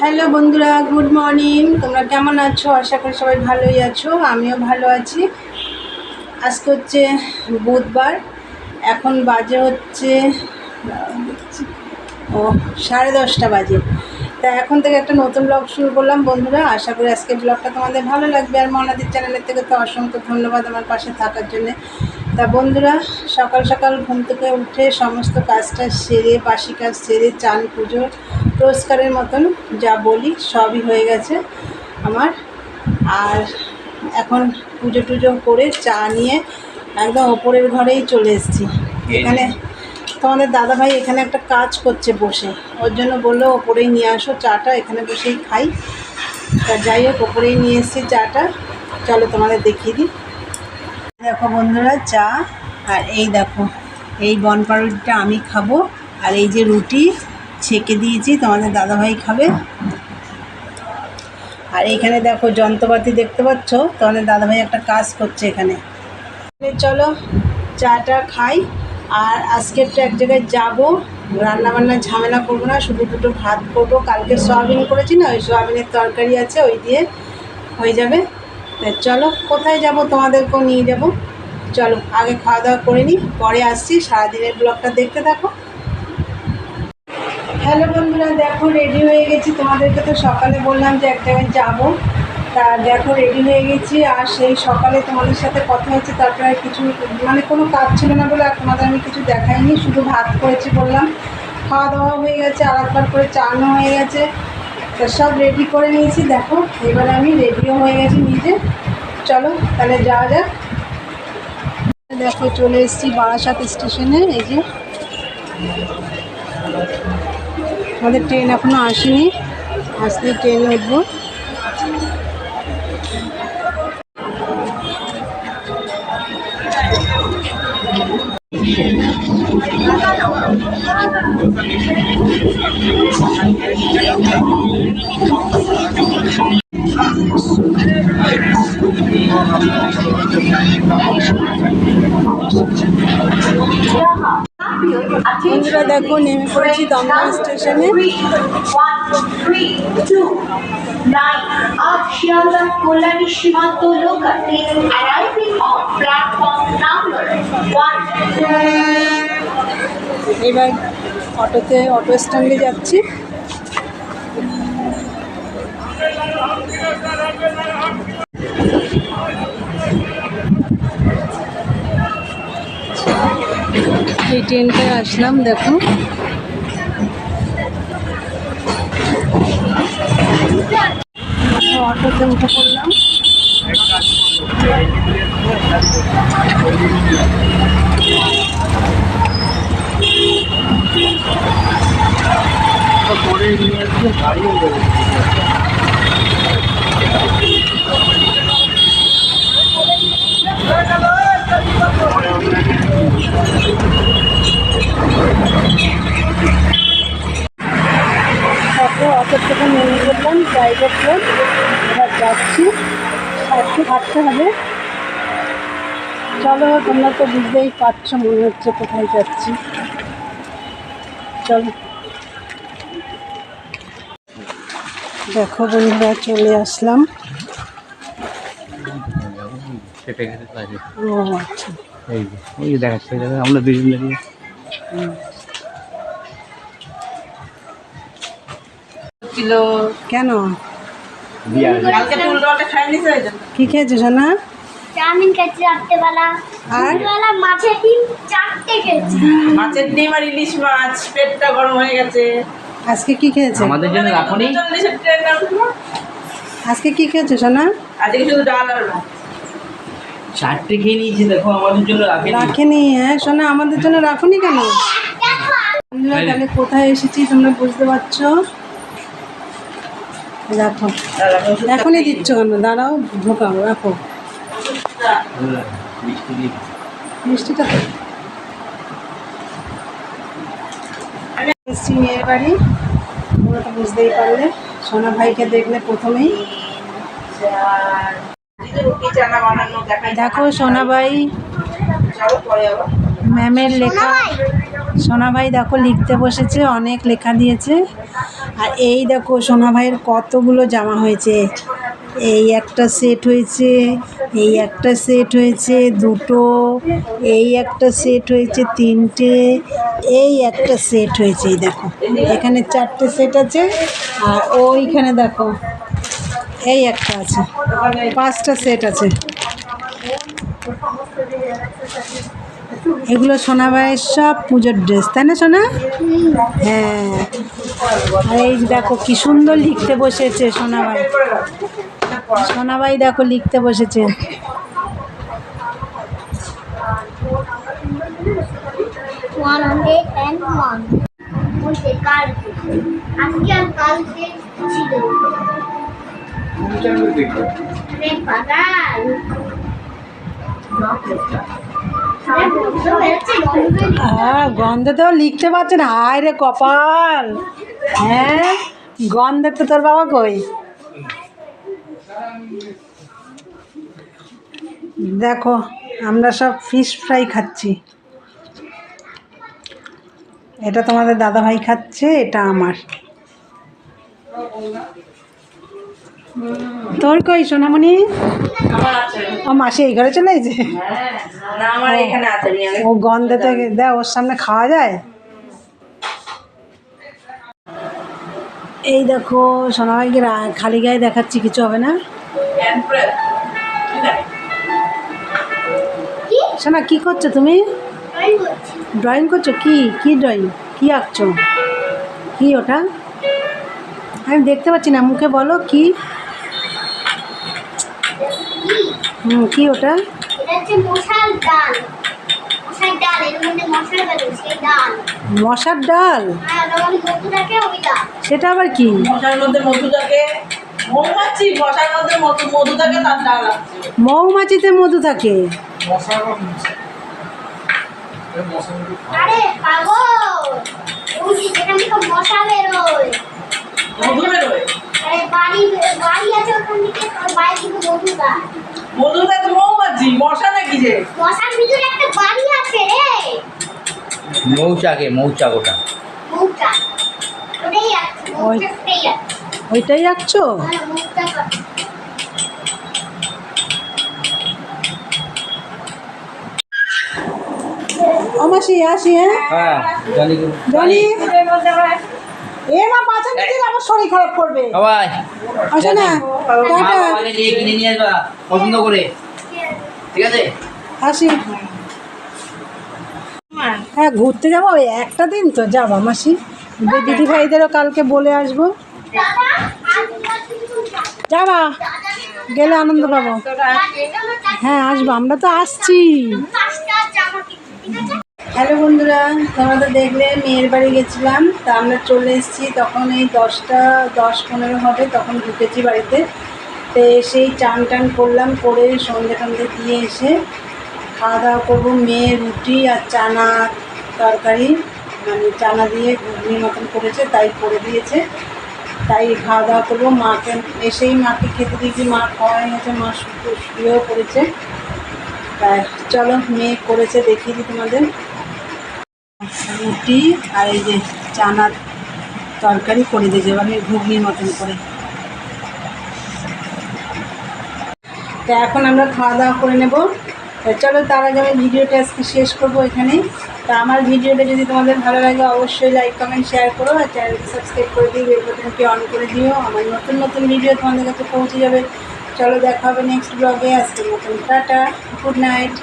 Hello বন্ধুরা, good morning. তোমরা কেমন আছো? আশা করি সবাই ভালোই আছো, আমিও ভালো আছি। আজকে হচ্ছে বুধবার, এখন বাজে হচ্ছে 10:30 বাজে। তা এখন থেকে একটা নতুন ব্লগ শুরু করলাম বন্ধুরা। আশা করি আজকে ব্লগটা তোমাদের ভালো লাগবে। আর মনাদির চ্যানেলের থেকে তো অসংখ্য ধন্যবাদ আমার পাশে থাকার জন্যে। তা বন্ধুরা, সকাল সকাল ঘুম থেকে উঠে সমস্ত কাজটা সেরে, বাসি কাজ সেরে, চান পুজো রোজকারের মতন যা বলি সবই হয়ে গেছে আমার। আর এখন পুজো টুজো করে চা নিয়ে একদম ওপরের ঘরেই চলে এসেছি। এখানে তোমাদের দাদাভাই এখানে একটা কাজ করছে বসে, ওর জন্য বললো ওপরেই নিয়ে আসো চাটা, এখানে বসেই খাই। তা যাই হোক, ওপরেই নিয়ে এসেছি চাটা। চলো তোমাদের দেখিয়ে দিই। দেখো বন্ধুরা, চা। আর এই দেখো, এই বনপাউরুটিটা আমি খাবো। আর এই যে রুটি ছেঁকে দিয়েছি, তোমাদের দাদাভাই খাবে। আর এইখানে দেখো যন্ত্রপাতি দেখতে পাচ্ছ, তোমাদের দাদাভাই একটা কাজ করছে এখানে। চলো চাটা খাই। আর আজকের তো এক জায়গায় যাবো, রান্নাবান্নার ঝামেলা করবো না, শুধু দুটো ভাত করবো। কালকে সয়াবিন করেছি না, ওই সয়াবিনের তরকারি আছে, ওই দিয়ে হয়ে যাবে। চলো কোথায় যাব তোমাদেরকেও নিয়ে যাব। চলো আগে খাওয়া দাওয়া করে নিই, পরে আসছি। সারাদিনের ব্লগটা দেখতে থাকো। হ্যালো বন্ধুরা, দেখো রেডি হয়ে গেছি। তোমাদেরকে তো সকালে বললাম যে এক জায়গায় যাবো। তা দেখো রেডি হয়ে গেছি। আর সেই সকালে তোমাদের সাথে কথা হচ্ছে, তারপরে কিছু মানে কোনো কাজ ছিল না বলে আর তোমাদের আমি কিছু দেখাইনি, শুধু ভাত করেছি বললাম। খাওয়া দাওয়া হয়ে গেছে, আর একবার করে চানো হয়ে গেছে। তা সব রেডি করে নিয়েছি। দেখো এবারে আমি রেডিও হয়ে গেছি নিজে। চলো তাহলে যাওয়া যাক। দেখো চলে এসেছি বারাসাত স্টেশনে। এই যে আমাদের ট্রেন এখনও আসেনি, আসলে ট্রেনে উঠবো। বন্ধুরা দেখো, নেমে পড়েছি দমদম স্টেশনে। এবার অটো স্ট্যান্ডে যাচ্ছি। এই ট্রেনটায় আসলাম। দেখো অটোতে উঠে পড়লাম। অটোর থেকে নেমে গেলাম প্রাইভেট রোড। এবার যাচ্ছি, একটু হাঁটতে হবে। চলো, তোমরা তো বুঝতেই পারছো মনে হচ্ছে কোথায় যাচ্ছি। চলো দেখো বন্ধুরা, চলে আসলাম। ও আচ্ছা, ওই দেখাচ্ছে আমরা দুজন দাঁড়িয়ে। কেন কি খেয়েছো সোনা? চাউমিন খেয়েছি রাত্রেবেলা, আর দুপুরবেলা মাছের ডিম 4টে খেয়েছি। মাছের ডিম আর ইলিশ মাছ, পেটটা গরম হয়ে গেছে। আজকে কি খেয়েছো? আমাদের জন্য রাখুনি। আজকে কি খেয়েছো সোনা? আজকে শুধু ডাল আর ভাত। 4টে খেয়ে নিয়েছি, দেখো আমাদের জন্য রাখেনি। হ্যাঁ সোনা, আমাদের জন্য রাখুনি কেন? বন্ধুরা তাহলে কোথায় এসেছি তোমরা বুঝতে পারছো। দেখো এখনই দিচ্ছ কেন? দাঁড়াও, ঢোকাও, রাখো মিষ্টিটা। তো এসেছি মেয়ের বাড়ি, তোমরা তো বুঝতেই পারলে। সোনা ভাইকে দেখলে প্রথমেই। দেখো সোনা ভাই ম্যামের লেখা সোনা ভাই দেখো লিখতে বসেছে, অনেক লেখা দিয়েছে। আর এই দেখো সোনা ভাইয়ের কতগুলো জামা হয়েছে। এই একটা সেট হয়েছে, এই একটা সেট হয়েছে, দুটো, এই একটা সেট হয়েছে, তিনটে, এই একটা সেট হয়েছে। এই দেখো এখানে 4টে সেট আছে, আর ওইখানে দেখো এই একটা আছে, 5টা সেট আছে। এগুলো সোনা ভাইয়ের সব পুজোর ড্রেস, তাই না সোনা? হ্যাঁ। আর এই দেখো কি সুন্দর লিখতে বসেছে সোনা ভাই। সোনা ভাই দেখো লিখতে বসেছে। 101 বলতে কালকে আজকে আর কালকে ছিল রে পাগল। গন্ধেতেও লিখতে পারছে না, হায় রে কপাল। হ্যাঁ, গন্ধে তো তোর বাবা কই। দেখো আমরা সব ফিশ ফ্রাই খাচ্ছি। এটা তোমাদের দাদা ভাই খাচ্ছে, এটা আমার। তোর কই সোনামণি? আমার আছে। ও মাসি এই ঘরে চলে গেছে। হ্যাঁ, না আমার এখানে আছে। ও গন্ধেতে দেখ, ওর সামনে খাওয়া যায়। এই দেখো সোনা ভাইকে খালি গায়ে দেখাচ্ছি, কিছু হবে না। সোনা কি করছো তুমি? ড্রয়িং করছো? কি কি ড্রয়িং, কি আঁকছো? কি ওটা? আমি দেখতে পাচ্ছি না, মুখে বলো কি। কি ওটা? এটা হচ্ছে মশার ডাল। মশার ডাল, এর মধ্যে মশার বেরো, সেই ডাল। মশার ডাল? হ্যাঁ, ওর মধ্যে থাকে ওই ডাল। সেটা আবার কি? মশার মধ্যে মধু থাকে, মৌমাছি মশার মধ্যে মধু থাকে, তার ডাল আছে। মৌমাছিতে মধু থাকে? আরে পাগল, ওই যে যেখান থেকে মশা বেরোয়, মধু বেরোয়। আরে বাড়ি আছে ওখান থেকে, ওর বাড়ি থেকে মধু দেয়। মধু দেয় তো মৌমাছি, মশা নাকি যে? মশার ভিতরে একটা বাড়ি আছে রে। মৌচাকে, মৌচাক ওটা। মৌটা ওটাই আছে, মৌটাই আছে। ওইটাই আঁকছো? হ্যাঁ, মৌটা আছে। ও মাসি আসি। হ্যাঁ হ্যাঁ, জানি। জনি, এ মা বাঁচা দিদি, আমার শরীর খারাপ করবে। সবাই আসো না, টাটা। বাবাকে নিয়ে কিনে নিয়ে আসবা পছন্দ করে, ঠিক আছে? আসি। হ্যাঁ ঘুরতে যাবো, ওই একটা দিন তো যাবো মাসি। দিদি ভাইদেরও কালকে বলে আসবো। দাদা আজ কিন্তু যাবা, গেলে আনন্দ পাবো। হ্যাঁ আসবো, আমরা তো আসছি। পাঁচটা জামা কিনতে, ঠিক আছে? হ্যালো বন্ধুরা, তোমরা তো দেখলে মেয়ের বাড়ি গেছিলাম, তা আমরা চলে এসেছি। তখন এই 10:15 হবে, তখন ঢুকেছি বাড়িতে। তো এসেই চান টান করলাম, করে সন্ধে টন্ধে দিয়ে এসে খাওয়া দাওয়া করবো। মেয়ে রুটি আর চানা তরকারি, মানে চানা দিয়ে ঘুগনির মতন করেছে, তাই করে দিয়েছে, তাই খাওয়া দাওয়া করবো। মাকে এসেই মাকে খেতে দিয়েছি, মা খাওয়া হয়ে গেছে, মা শুয়েও পড়েছে। তাই চলো মেয়ে করেছে দেখিয়ে দিই তোমাদের। রুটি আর এই যে চানার তরকারি করে দিয়েছে, মানে ঘুগনির মতন করে। তো এখন আমরা খাওয়া দাওয়া করে নেব। চলো তার আগে আমি ভিডিওটা আজকে শেষ করবো এখানেই। তো আমার ভিডিওটা যদি তোমাদের ভালো লাগে অবশ্যই লাইক কমেন্ট শেয়ার করো, আর চ্যানেলটি সাবস্ক্রাইব করে দিও, বেল বাটনটি অন করে দিও, আমার নতুন নতুন ভিডিও তোমাদের কাছে পৌঁছে যাবে। চলো দেখা হবে নেক্সট ব্লগে। আজকের মতন টাটা, গুড নাইট।